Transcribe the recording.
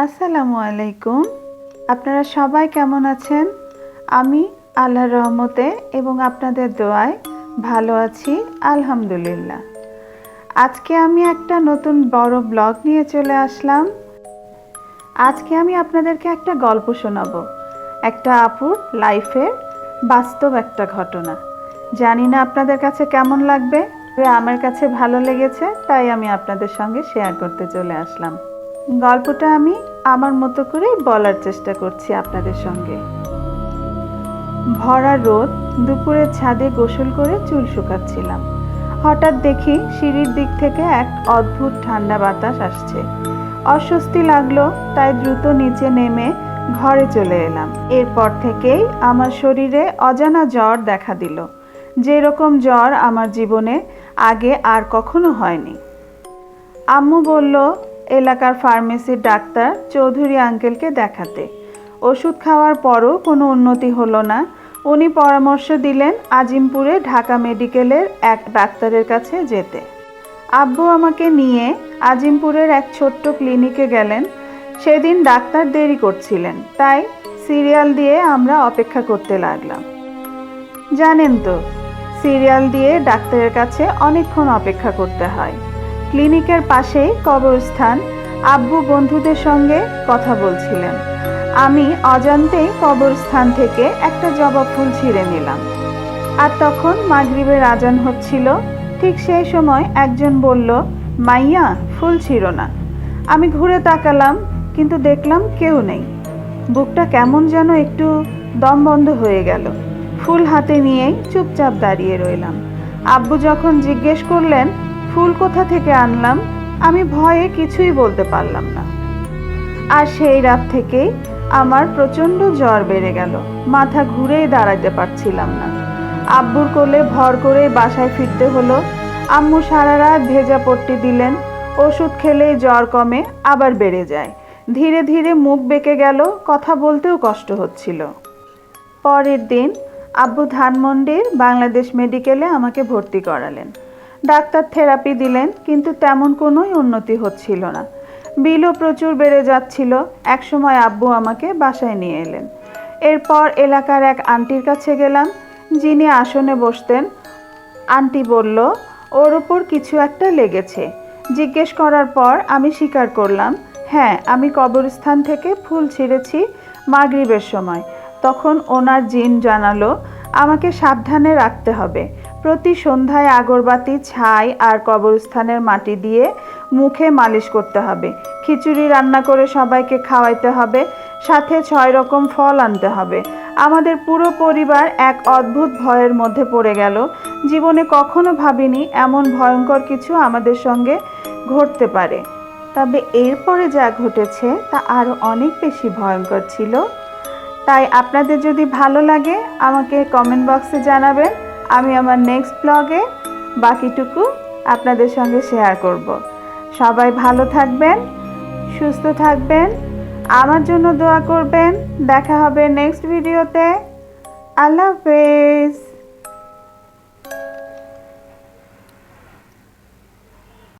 আসসালামু আলাইকুম। আপনারা সবাই কেমন আছেন? আমি আল্লাহর রহমতে এবং আপনাদের দোয়ায় ভালো আছি, আলহামদুলিল্লাহ। আজকে আমি একটা নতুন বড় ব্লগ নিয়ে চলে আসলাম। আজকে আমি আপনাদেরকে একটা গল্প শোনাবো, একটা আপুর লাইফের বাস্তব একটা ঘটনা। জানি না আপনাদের কাছে কেমন লাগবে, আমার কাছে ভালো লেগেছে, তাই আমি আপনাদের সঙ্গে শেয়ার করতে চলে আসলাম। গল্পটা আমি আমার মতো করেই বলার চেষ্টা করছি আপনাদের সঙ্গে। ভরা রোদ, দুপুরের ছাদে গোসল করে চুল শুকাচ্ছিলাম। হঠাৎ দেখি সিঁড়ির দিক থেকে এক অদ্ভুত ঠান্ডা বাতাস আসছে। অস্বস্তি লাগলো, তাই দ্রুত নিচে নেমে ঘরে চলে এলাম। এরপর থেকেই আমার শরীরে অজানা জ্বর দেখা দিল, যেরকম জ্বর আমার জীবনে আগে আর কখনো হয়নি। আম্মু বলল এলাকার ফার্মেসির ডাক্তার চৌধুরী আঙ্কেলকে দেখাতে। ওষুধ খাওয়ার পরও কোনো উন্নতি হলো না। উনি পরামর্শ দিলেন আজিমপুরে ঢাকা মেডিকেলের এক ডাক্তারের কাছে যেতে। আব্বু আমাকে নিয়ে আজিমপুরের এক ছোট্ট ক্লিনিকে গেলেন। সেদিন ডাক্তার দেরি করছিলেন, তাই সিরিয়াল দিয়ে আমরা অপেক্ষা করতে লাগলাম। জানেন তো, সিরিয়াল দিয়ে ডাক্তারের কাছে অনেকক্ষণ অপেক্ষা করতে হয়। ক্লিনিকের পাশেই কবরস্থান। আব্বু বন্ধুদের সঙ্গে কথা বলছিলেন। আমি অজান্তেই কবরস্থান থেকে একটা জবা ফুল ছিঁড়ে নিলাম। আর তখন মাগরিবের আজান হচ্ছিল। ঠিক সেই সময় একজন বলল, মাইয়া, ফুল ছিঁড়ো না। আমি ঘুরে তাকালাম, কিন্তু দেখলাম কেউ নেই। বুকটা কেমন যেন একটু দম বন্ধ হয়ে গেল। ফুল হাতে নিয়েই চুপচাপ দাঁড়িয়ে রইলাম। আব্বু যখন জিজ্ঞেস করলেন ফুল কোথা থেকে আনলাম, আমি ভয়ে কিছুই বলতে পারলাম না। আর সেই রাত থেকেই আমার প্রচণ্ড জ্বর বেড়ে গেল। মাথা ঘুরেই দাঁড়াতে পারছিলাম না। আব্বুর কোলে ভর করে বাসায় ফিরতে হলো। আম্মু সারা রাত ভেজা পট্টি দিলেন। ওষুধ খেলেই জ্বর কমে, আবার বেড়ে যায়। ধীরে ধীরে মুখ বেঁকে গেল, কথা বলতেও কষ্ট হচ্ছিল। পরের দিন আব্বু ধানমন্ডির বাংলাদেশ মেডিকেলে আমাকে ভর্তি করালেন। ডাক্তার থেরাপি দিলেন, কিন্তু তেমন কোনোই উন্নতি হচ্ছিল না। বিলও প্রচুর বেড়ে যাচ্ছিল। একসময় আব্বু আমাকে বাসায় নিয়ে এলেন। এরপর এলাকার এক আন্টির কাছে গেলাম, যিনি আসনে বসতেন। আন্টি বলল ওর ওপর কিছু একটা লেগেছে। জিজ্ঞেস করার পর আমি স্বীকার করলাম, হ্যাঁ, আমি কবরস্থান থেকে ফুল ছিঁড়েছি মাগরিবের সময়। তখন ওনার জিন জানালো আমাকে সাবধানে রাখতে হবে। প্রতি সন্ধ্যায় আগরবাতি, ছাই আর কবরস্থানের মাটি দিয়ে মুখে মালিশ করতে হবে। খিচুড়ি রান্না করে সবাইকে খাওয়াইতে হবে, সাথে 6 রকম ফল আনতে হবে। আমাদের পুরো পরিবার এক অদ্ভুত ভয়ের মধ্যে পড়ে গেল। জীবনে কখনো ভাবিনি এমন ভয়ঙ্কর কিছু আমাদের সঙ্গে ঘটতে পারে। তবে এরপরে যা ঘটেছে তা আরও অনেক বেশি ভয়ঙ্কর ছিল। তাই আপনাদের যদি ভালো লাগে আমাকে কমেন্ট বক্সে জানাবেন। আমি আমার নেক্সট ব্লগে বাকিটুকু আপনাদের সঙ্গে শেয়ার করব। সবাই ভালো থাকবেন, সুস্থ থাকবেন, আমার জন্য দোয়া করবেন। দেখা হবে নেক্সট ভিডিওতে। আল্লাহ হাফেজ।